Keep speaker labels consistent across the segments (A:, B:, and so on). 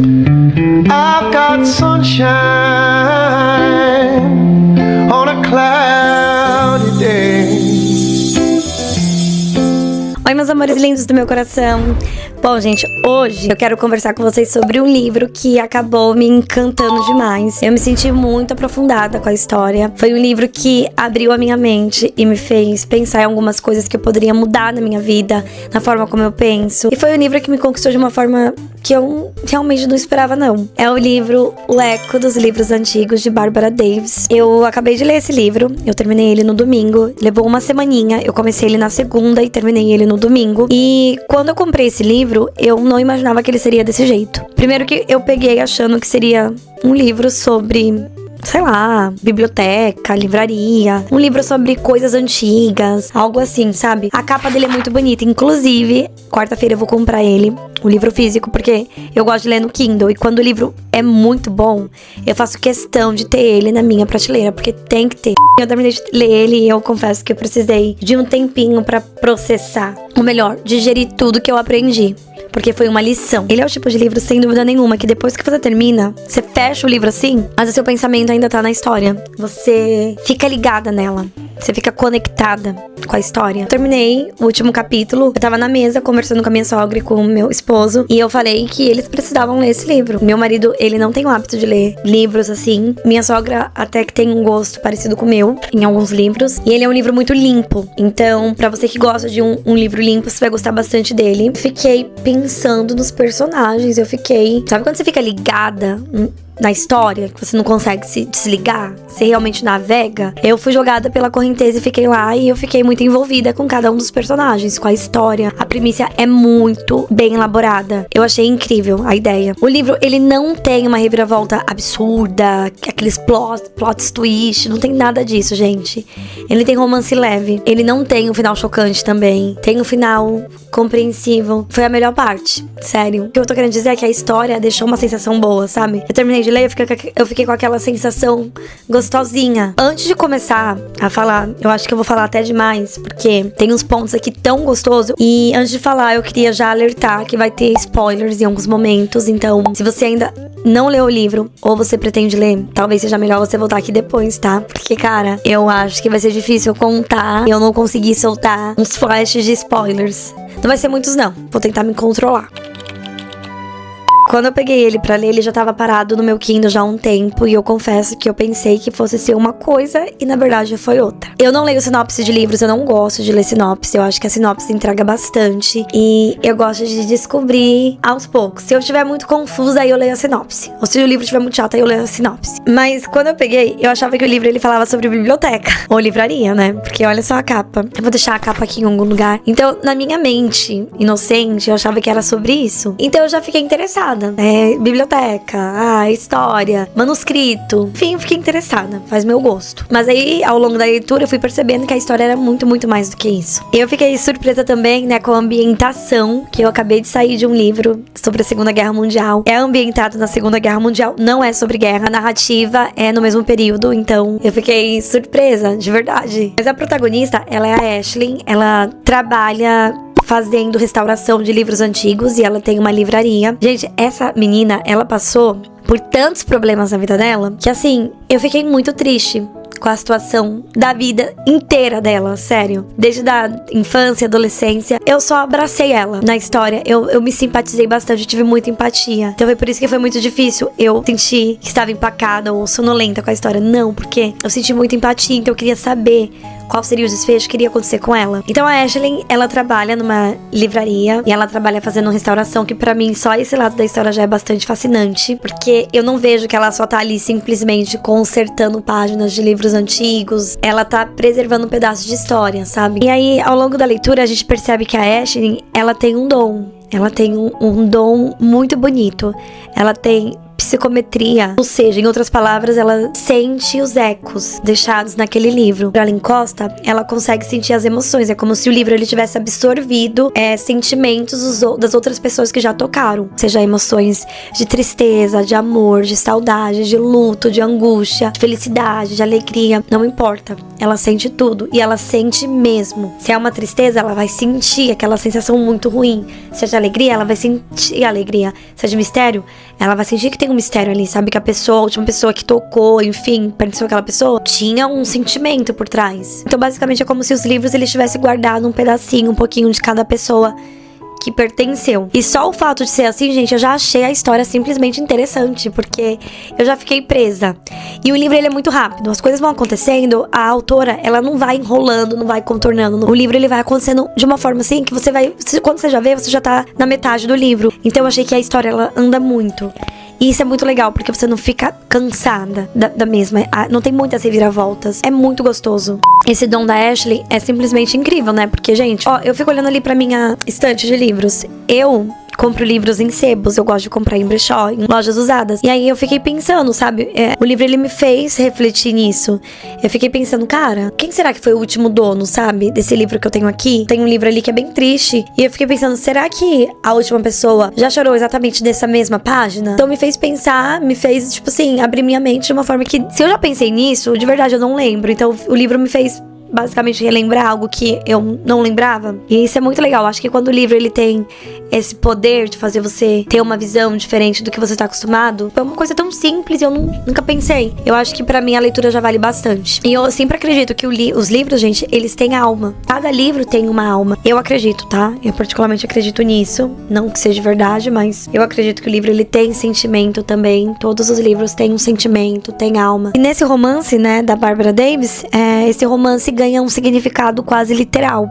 A: I've got sunshine on a cloudy day.
B: Oi, meus amores lindos do meu coração. Bom, gente, hoje eu quero conversar com vocês sobre um livro que acabou me encantando demais. Eu me senti muito aprofundada com a história. Foi um livro que abriu a minha mente e me fez pensar em algumas coisas que eu poderia mudar na minha vida, na forma como eu penso. E foi um livro que me conquistou de uma forma que eu realmente não esperava, não. É o livro O Eco dos Livros Antigos, de Bárbara Davis. Eu acabei de ler esse livro, eu terminei ele no domingo. Levou uma semaninha, eu comecei ele na segunda e terminei ele no domingo. E quando eu comprei esse livro, eu não imaginava que ele seria desse jeito. Primeiro que eu peguei achando que seria um livro sobre, sei lá, biblioteca, livraria, um livro sobre coisas antigas, algo assim, sabe? A capa dele é muito bonita, inclusive, quarta-feira eu vou comprar ele, o livro físico, porque eu gosto de ler no Kindle, e quando o livro é muito bom, eu faço questão de ter ele na minha prateleira, porque tem que ter. Eu terminei de ler ele e eu confesso que eu precisei de um tempinho pra processar, ou melhor, digerir tudo que eu aprendi. Porque foi uma lição. Ele é o tipo de livro, sem dúvida nenhuma, que depois que você termina, você fecha o livro assim, mas o seu pensamento ainda tá na história. Você fica ligada nela. Você fica conectada com a história. Eu terminei o último capítulo. Eu tava na mesa conversando com a minha sogra e com o meu esposo. E eu falei que eles precisavam ler esse livro. Meu marido, ele não tem o hábito de ler livros assim. Minha sogra até que tem um gosto parecido com o meu em alguns livros. E ele é um livro muito limpo. Então, pra você que gosta de um livro limpo, você vai gostar bastante dele. Fiquei pensando nos personagens. Eu fiquei... Sabe quando você fica ligada na história, que você não consegue se desligar, você realmente navega? Eu fui jogada pela correnteza e fiquei lá, e eu fiquei muito envolvida com cada um dos personagens, com a história. A premissa é muito bem elaborada. Eu achei incrível a ideia. O livro, ele não tem uma reviravolta absurda, aqueles plot twist, não tem nada disso, gente. Ele tem romance leve, ele não tem um final chocante também, tem um final compreensível. Foi a melhor parte, sério. O que eu tô querendo dizer é que a história deixou uma sensação boa, sabe? Eu terminei de ler, eu fiquei com aquela sensação gostosinha. Antes de começar a falar, eu acho que eu vou falar até demais, porque tem uns pontos aqui tão gostosos. E antes de falar, eu queria já alertar que vai ter spoilers em alguns momentos. Então, se você ainda não leu o livro, ou você pretende ler, talvez seja melhor você voltar aqui depois, tá? Porque, cara, eu acho que vai ser difícil contar. Eu não consegui soltar uns flashes de spoilers. Não vai ser muitos, não. Vou tentar me controlar. Quando eu peguei ele pra ler, ele já tava parado no meu Kindle já há um tempo. E eu confesso que eu pensei que fosse ser uma coisa e na verdade foi outra. Eu não leio sinopse de livros, eu não gosto de ler sinopse. Eu acho que a sinopse entrega bastante. E eu gosto de descobrir aos poucos. Se eu estiver muito confusa, aí eu leio a sinopse. Ou se o livro estiver muito chato, aí eu leio a sinopse. Mas quando eu peguei, eu achava que o livro ele falava sobre biblioteca. Ou livraria, né? Porque olha só a capa. Eu vou deixar a capa aqui em algum lugar. Então, na minha mente inocente, eu achava que era sobre isso. Então eu já fiquei interessada. Biblioteca, história, manuscrito. Enfim, eu fiquei interessada, faz meu gosto. Mas aí, ao longo da leitura, eu fui percebendo que a história era muito, muito mais do que isso. Eu fiquei surpresa também, né, com a ambientação, que eu acabei de sair de um livro sobre a Segunda Guerra Mundial. É ambientado na Segunda Guerra Mundial, não é sobre guerra. A narrativa é no mesmo período, então eu fiquei surpresa, de verdade. Mas a protagonista, ela é a Ashley, ela trabalha fazendo restauração de livros antigos e ela tem uma livraria. Gente, essa menina, ela passou por tantos problemas na vida dela que, assim, eu fiquei muito triste com a situação da vida inteira dela, sério. Desde a infância, adolescência, eu só abracei ela na história. Eu me simpatizei bastante, eu tive muita empatia. Então foi por isso que foi muito difícil eu sentir que estava empacada ou sonolenta com a história. Não, porque eu senti muita empatia, então eu queria saber qual seria o desfecho que iria acontecer com ela. Então a Ashley, ela trabalha numa livraria e ela trabalha fazendo restauração, que pra mim só esse lado da história já é bastante fascinante, porque eu não vejo que ela só tá ali simplesmente consertando páginas de livros antigos. Ela tá preservando um pedaço de história, sabe? E aí, ao longo da leitura, a gente percebe que a Ashley, ela tem um dom. Ela tem um dom muito bonito. Ela tem psicometria, ou seja, em outras palavras, ela sente os ecos deixados naquele livro. Ela encosta, ela consegue sentir as emoções. É como se o livro ele tivesse absorvido sentimentos das outras pessoas que já tocaram, seja emoções de tristeza, de amor, de saudade, de luto, de angústia, de felicidade, de alegria, não importa. Ela sente tudo e ela sente mesmo. Se é uma tristeza, ela vai sentir aquela sensação muito ruim. Se é de alegria, ela vai sentir a alegria. Se é de mistério, ela vai sentir que tem um mistério ali, sabe? Que a última pessoa que tocou, enfim, pertenceu aquela pessoa, tinha um sentimento por trás. Então, basicamente, é como se os livros eles tivessem guardado um pedacinho, um pouquinho de cada pessoa que pertenceu. E só o fato de ser assim, gente, eu já achei a história simplesmente interessante, porque eu já fiquei presa. E o livro, ele é muito rápido. As coisas vão acontecendo, a autora, ela não vai enrolando, não vai contornando. O livro, ele vai acontecendo de uma forma assim, que você vai... Quando você já vê, você já tá na metade do livro. Então, eu achei que a história, ela anda muito. E isso é muito legal, porque você não fica cansada da mesma. Não tem muitas reviravoltas. É muito gostoso. Esse dom da Ashley é simplesmente incrível, né? Porque, gente, ó, eu fico olhando ali pra minha estante de livros. Eu compro livros em sebos, eu gosto de comprar em brechó, em lojas usadas. E aí eu fiquei pensando, sabe? O livro, ele me fez refletir nisso. Eu fiquei pensando, cara, quem será que foi o último dono, sabe? Desse livro que eu tenho aqui. Tem um livro ali que é bem triste. E eu fiquei pensando, será que a última pessoa já chorou exatamente dessa mesma página? Então me fez pensar, me fez, tipo assim, abrir minha mente de uma forma que, se eu já pensei nisso, de verdade eu não lembro. Então o livro me fez basicamente relembrar algo que eu não lembrava. E isso é muito legal. Acho que quando o livro ele tem esse poder de fazer você ter uma visão diferente do que você tá acostumado, é uma coisa tão simples e eu nunca pensei. Eu acho que pra mim a leitura já vale bastante. E eu sempre acredito que os livros, gente, eles têm alma. Cada livro tem uma alma. Eu acredito, tá? Eu particularmente acredito nisso. Não que seja verdade, mas eu acredito que o livro ele tem sentimento também. Todos os livros têm um sentimento, têm alma. E nesse romance, né, da Barbara Davis, esse romance ganha um significado quase literal,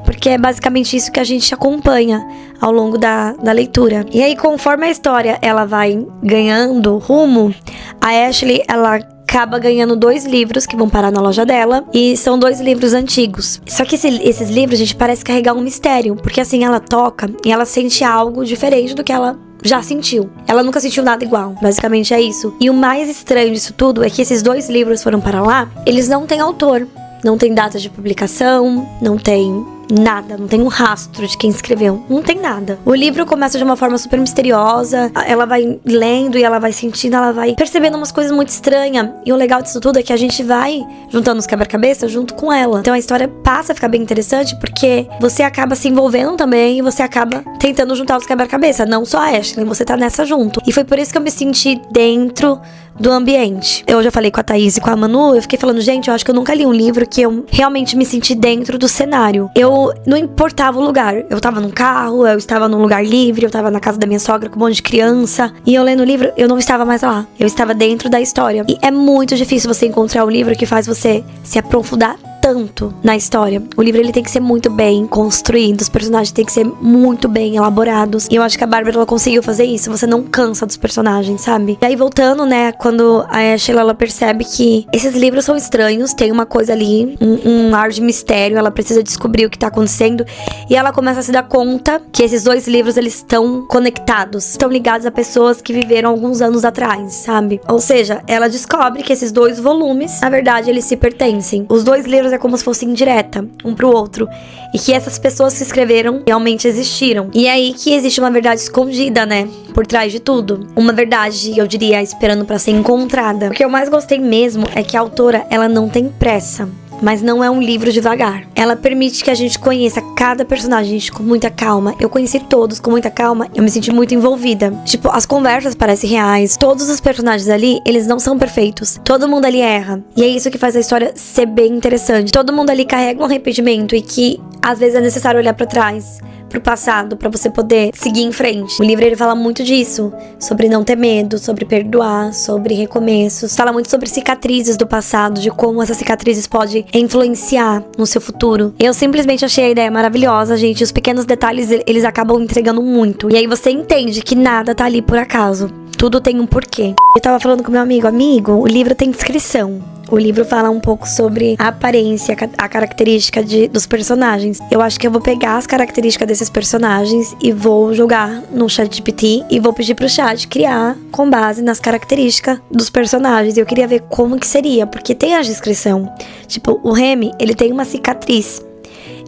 B: porque é basicamente isso que a gente acompanha ao longo da leitura. E aí, conforme a história ela vai ganhando rumo, a Ashley, ela acaba ganhando 2 livros que vão parar na loja dela, e são 2 livros antigos. Só que esses livros, gente, parece carregar um mistério, porque assim, ela toca e ela sente algo diferente do que ela já sentiu. Ela nunca sentiu nada igual. Basicamente é isso. E o mais estranho disso tudo é que esses 2 livros foram para lá, eles não têm autor. Não tem data de publicação, não tem nada, não tem um rastro de quem escreveu, não tem nada. O livro começa de uma forma super misteriosa, ela vai lendo e ela vai sentindo, ela vai percebendo umas coisas muito estranhas. E o legal disso tudo é que a gente vai juntando os quebra-cabeça junto com ela. Então a história passa a ficar bem interessante porque você acaba se envolvendo também e você acaba tentando juntar os quebra-cabeça, não só a Ashley, você tá nessa junto. E foi por isso que eu me senti dentro do ambiente. Eu já falei com a Thaís e com a Manu, eu fiquei falando, gente, eu acho que eu nunca li um livro que eu realmente me senti dentro do cenário. Eu não importava o lugar. Eu tava num carro, eu estava num lugar livre, eu tava na casa da minha sogra com um monte de criança. E eu lendo o livro, eu não estava mais lá. Eu estava dentro da história. E é muito difícil você encontrar um livro que faz você se aprofundar tanto na história. O livro ele tem que ser muito bem construído, os personagens têm que ser muito bem elaborados. E eu acho que a Bárbara ela conseguiu fazer isso. Você não cansa dos personagens, sabe? E aí voltando, né, quando a Ashley ela percebe que esses livros são estranhos, tem uma coisa ali, um ar de mistério, ela precisa descobrir o que tá acontecendo. E ela começa a se dar conta que esses 2 livros eles estão conectados, estão ligados a pessoas que viveram alguns anos atrás, sabe? Ou seja, ela descobre que esses 2 volumes, na verdade, eles se pertencem. Os 2 livros é como se fosse indireta um pro outro, e que essas pessoas que escreveram realmente existiram. E é aí que existe uma verdade escondida, né, por trás de tudo. Uma verdade, eu diria, esperando pra ser encontrada. O que eu mais gostei mesmo é que a autora, ela não tem pressa. Mas não é um livro devagar. Ela permite que a gente conheça cada personagem, gente, com muita calma. Eu conheci todos com muita calma. Eu me senti muito envolvida. Tipo, as conversas parecem reais. Todos os personagens ali, eles não são perfeitos. Todo mundo ali erra. E é isso que faz a história ser bem interessante. Todo mundo ali carrega um arrependimento e que, às vezes, é necessário olhar pra trás, pro passado, pra você poder seguir em frente. O livro, ele fala muito disso, sobre não ter medo, sobre perdoar, sobre recomeços. Fala muito sobre cicatrizes do passado, de como essas cicatrizes podem influenciar no seu futuro. Eu simplesmente achei a ideia maravilhosa, gente. Os pequenos detalhes, eles acabam entregando muito. E aí você entende que nada tá ali por acaso. Tudo tem um porquê. Eu tava falando com meu amigo, o livro tem descrição. O livro fala um pouco sobre a aparência, a característica dos personagens. Eu acho que eu vou pegar as características desses personagens e vou jogar no ChatGPT e vou pedir pro chat criar com base nas características dos personagens. Eu queria ver como que seria, porque tem a descrição. Tipo, o Remy, ele tem uma cicatriz.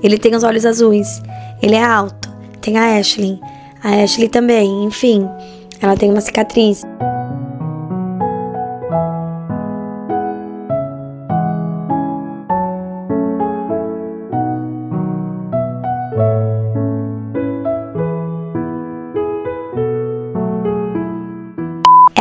B: Ele tem os olhos azuis. Ele é alto. Tem a Ashley. A Ashley também, enfim. Ela tem uma cicatriz.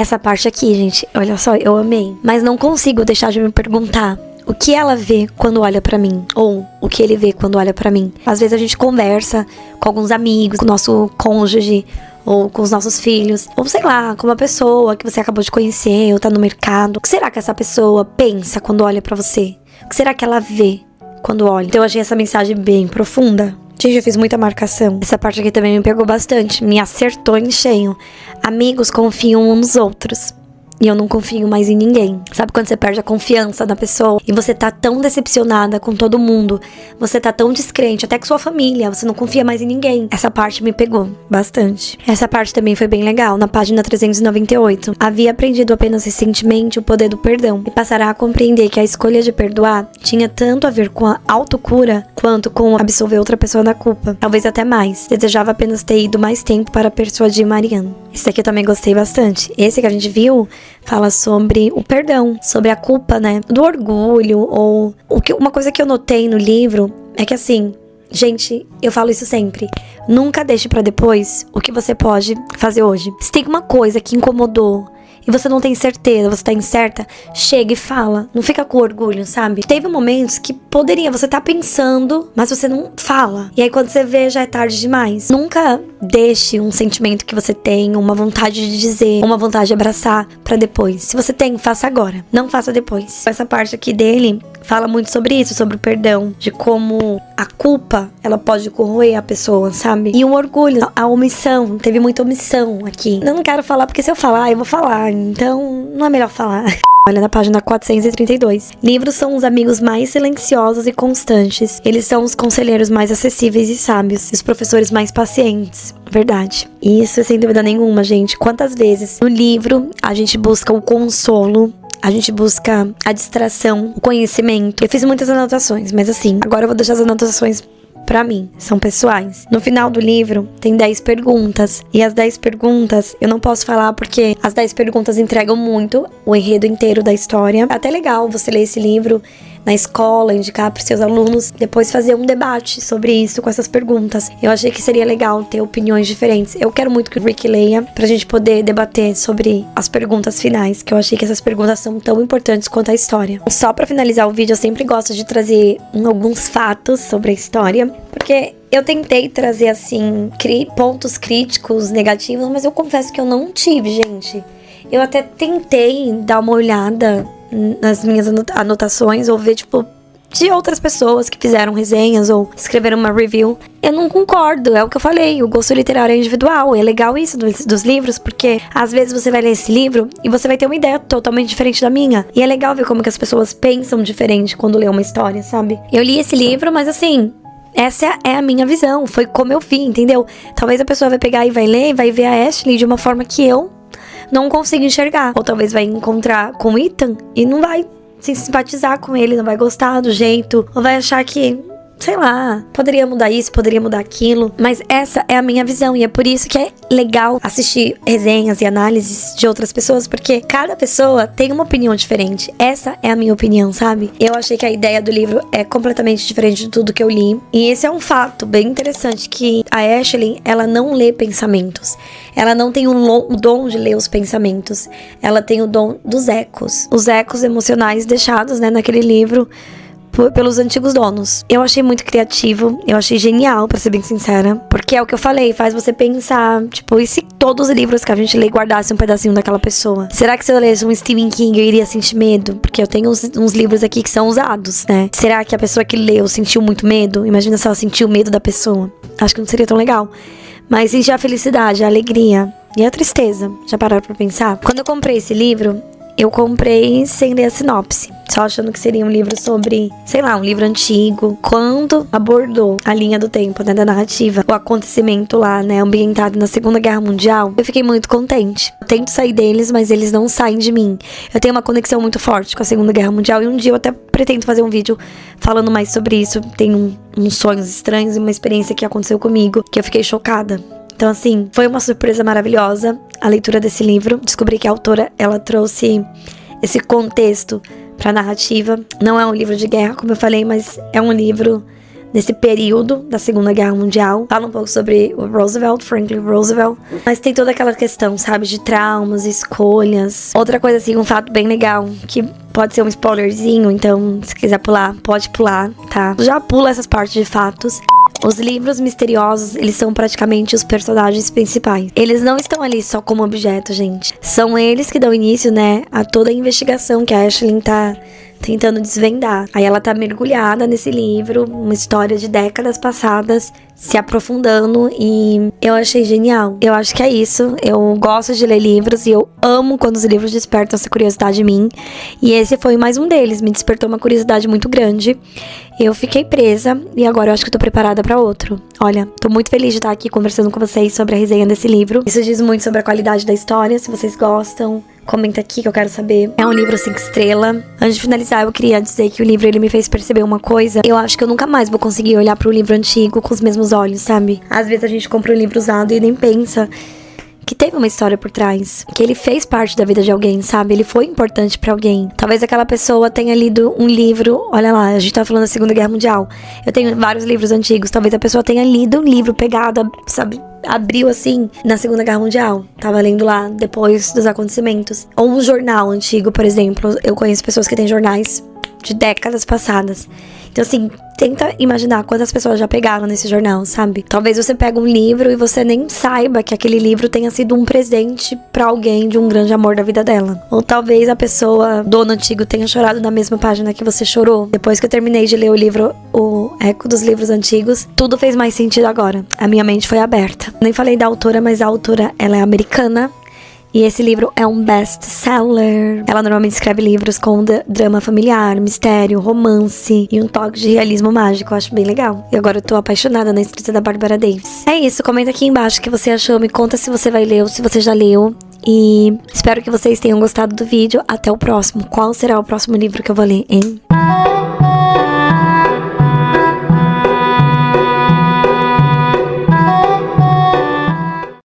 B: Essa parte aqui, gente, olha só, eu amei. Mas não consigo deixar de me perguntar o que ela vê quando olha pra mim, ou o que ele vê quando olha pra mim. Às vezes a gente conversa com alguns amigos, com o nosso cônjuge, ou com os nossos filhos, ou sei lá, com uma pessoa que você acabou de conhecer, ou tá no mercado. O que será que essa pessoa pensa quando olha pra você? O que será que ela vê quando olha? Então eu achei essa mensagem bem profunda. Gente, eu fiz muita marcação. Essa parte aqui também me pegou bastante, me acertou em cheio. Amigos confiam uns nos outros. E eu não confio mais em ninguém. Sabe quando você perde a confiança na pessoa? E você tá tão decepcionada com todo mundo. Você tá tão descrente, até com sua família. Você não confia mais em ninguém. Essa parte me pegou bastante. Essa parte também foi bem legal. Na página 398. Havia aprendido apenas recentemente o poder do perdão. E passará a compreender que a escolha de perdoar tinha tanto a ver com a autocura quanto com absolver outra pessoa da culpa. Talvez até mais. Desejava apenas ter ido mais tempo para persuadir Marianne. Esse daqui eu também gostei bastante. Esse que a gente viu fala sobre o perdão, sobre a culpa, né, do orgulho, ou uma coisa que eu notei no livro é que assim, gente, eu falo isso sempre, nunca deixe pra depois o que você pode fazer hoje. Se tem uma coisa que incomodou e você não tem certeza, você tá incerta, chega e fala. Não fica com orgulho, sabe? Teve momentos que poderia, você tá pensando, mas você não fala. E aí quando você vê, já é tarde demais. Nunca deixe um sentimento que você tem, uma vontade de dizer, uma vontade de abraçar pra depois. Se você tem, faça agora. Não faça depois. Essa parte aqui dele fala muito sobre isso, sobre o perdão, de como a culpa, ela pode corroer a pessoa, sabe? E o orgulho, a omissão, teve muita omissão aqui. Eu não quero falar, porque se eu falar, eu vou falar, então não é melhor falar. Olha na página 432. Livros são os amigos mais silenciosos e constantes. Eles são os conselheiros mais acessíveis e sábios. E os professores mais pacientes. Verdade. Isso sem dúvida nenhuma, gente. Quantas vezes no livro a gente busca o consolo, a gente busca a distração, o conhecimento. Eu fiz muitas anotações, mas assim, agora eu vou deixar as anotações pra mim, são pessoais. No final do livro tem 10 perguntas. E as 10 perguntas eu não posso falar porque as 10 perguntas entregam muito o enredo inteiro da história. É até legal você ler esse livro na escola, indicar para seus alunos, depois fazer um debate sobre isso com essas perguntas. Eu achei que seria legal ter opiniões diferentes. Eu quero muito que o Rick leia pra gente poder debater sobre as perguntas finais, que eu achei que essas perguntas são tão importantes quanto a história. Só pra finalizar o vídeo, eu sempre gosto de trazer alguns fatos sobre a história, porque eu tentei trazer, assim, pontos críticos, negativos, mas eu confesso que eu não tive, gente. Eu até tentei dar uma olhada nas minhas anotações, ou ver, tipo, de outras pessoas que fizeram resenhas ou escreveram uma review. Eu não concordo, é o que eu falei, o gosto literário é individual. É legal isso dos livros, porque às vezes você vai ler esse livro e você vai ter uma ideia totalmente diferente da minha. E é legal ver como que as pessoas pensam diferente quando lê uma história, sabe? Eu li esse livro, mas assim, essa é a minha visão, foi como eu vi, entendeu? Talvez a pessoa vai pegar e vai ler e vai ver a Ashley de uma forma que eu não consigo enxergar. Ou talvez vai encontrar com o Ethan e não vai se simpatizar com ele, não vai gostar do jeito, ou vai achar que, sei lá, poderia mudar isso, poderia mudar aquilo. Mas essa é a minha visão e é por isso que é legal assistir resenhas e análises de outras pessoas, porque cada pessoa tem uma opinião diferente. Essa é a minha opinião, sabe? Eu achei que a ideia do livro é completamente diferente de tudo que eu li. E esse é um fato bem interessante, que a Ashley, ela não lê pensamentos. Ela não tem o dom de ler os pensamentos. Ela tem o dom dos ecos. Os ecos emocionais deixados, né, naquele livro pelos antigos donos. Eu achei muito criativo, eu achei genial, pra ser bem sincera, porque é o que eu falei, faz você pensar, tipo, e se todos os livros que a gente lê guardassem um pedacinho daquela pessoa? Será que se eu lesse um Stephen King eu iria sentir medo? Porque eu tenho uns livros aqui que são usados, né? Será que a pessoa que leu sentiu muito medo? Imagina se ela sentiu medo da pessoa. Acho que não seria tão legal. Mas sentir a felicidade, a alegria e a tristeza. Já pararam pra pensar? Quando eu comprei esse livro, eu comprei sem ler a sinopse, só achando que seria um livro sobre, sei lá, um livro antigo. Quando abordou a linha do tempo, né, da narrativa, o acontecimento lá, né, ambientado na Segunda Guerra Mundial, eu fiquei muito contente. Eu tento sair deles, mas eles não saem de mim. Eu tenho uma conexão muito forte com a Segunda Guerra Mundial e um dia eu até pretendo fazer um vídeo falando mais sobre isso. Tem uns sonhos estranhos e uma experiência que aconteceu comigo que eu fiquei chocada. Então, assim, foi uma surpresa maravilhosa a leitura desse livro. Descobri que a autora, ela trouxe esse contexto pra narrativa. Não é um livro de guerra, como eu falei, mas é um livro nesse período da Segunda Guerra Mundial. Fala um pouco sobre o Roosevelt, Franklin Roosevelt. Mas tem toda aquela questão, sabe, de traumas, escolhas. Outra coisa assim, um fato bem legal, que pode ser um spoilerzinho, então se quiser pular, pode pular, tá? Já pula essas partes de fatos. Os livros misteriosos, eles são praticamente os personagens principais. Eles não estão ali só como objeto, gente. São eles que dão início, né, a toda a investigação que a Ashley tá tentando desvendar. Aí ela tá mergulhada nesse livro, uma história de décadas passadas, se aprofundando, e eu achei genial. Eu acho que é isso. Eu gosto de ler livros e eu amo quando os livros despertam essa curiosidade em mim. E esse foi mais um deles. Me despertou uma curiosidade muito grande. Eu fiquei presa e agora eu acho que eu tô preparada pra outro. Olha, tô muito feliz de estar aqui conversando com vocês sobre a resenha desse livro. Isso diz muito sobre a qualidade da história. Se vocês gostam, comenta aqui que eu quero saber. É um livro 5 estrelas. Antes de finalizar, eu queria dizer que o livro, ele me fez perceber uma coisa. Eu acho que eu nunca mais vou conseguir olhar pro livro antigo com os mesmos olhos, sabe? Às vezes a gente compra um livro usado e nem pensa que teve uma história por trás, que ele fez parte da vida de alguém, sabe? Ele foi importante pra alguém. Talvez aquela pessoa tenha lido um livro, olha lá, a gente tá falando da Segunda Guerra Mundial. Eu tenho vários livros antigos, talvez a pessoa tenha lido um livro pegado, sabe? Abriu assim na Segunda Guerra Mundial, tava lendo lá depois dos acontecimentos. Ou um jornal antigo, por exemplo. Eu conheço pessoas que têm jornais de décadas passadas. Então assim, tenta imaginar quantas pessoas já pegaram nesse jornal, sabe? Talvez você pegue um livro e você nem saiba que aquele livro tenha sido um presente pra alguém de um grande amor da vida dela. Ou talvez a pessoa, dono antigo, tenha chorado na mesma página que você chorou. Depois que eu terminei de ler o livro O Eco dos Livros Antigos, tudo fez mais sentido agora. A minha mente foi aberta. Nem falei da autora, mas a autora, ela é americana. E esse livro é um best-seller. Ela normalmente escreve livros com drama familiar, mistério, romance e um toque de realismo mágico. Eu acho bem legal. E agora eu tô apaixonada na escrita da Barbara Davis. É isso, comenta aqui embaixo o que você achou. Me conta se você vai ler ou se você já leu. E espero que vocês tenham gostado do vídeo. Até o próximo. Qual será o próximo livro que eu vou ler, hein?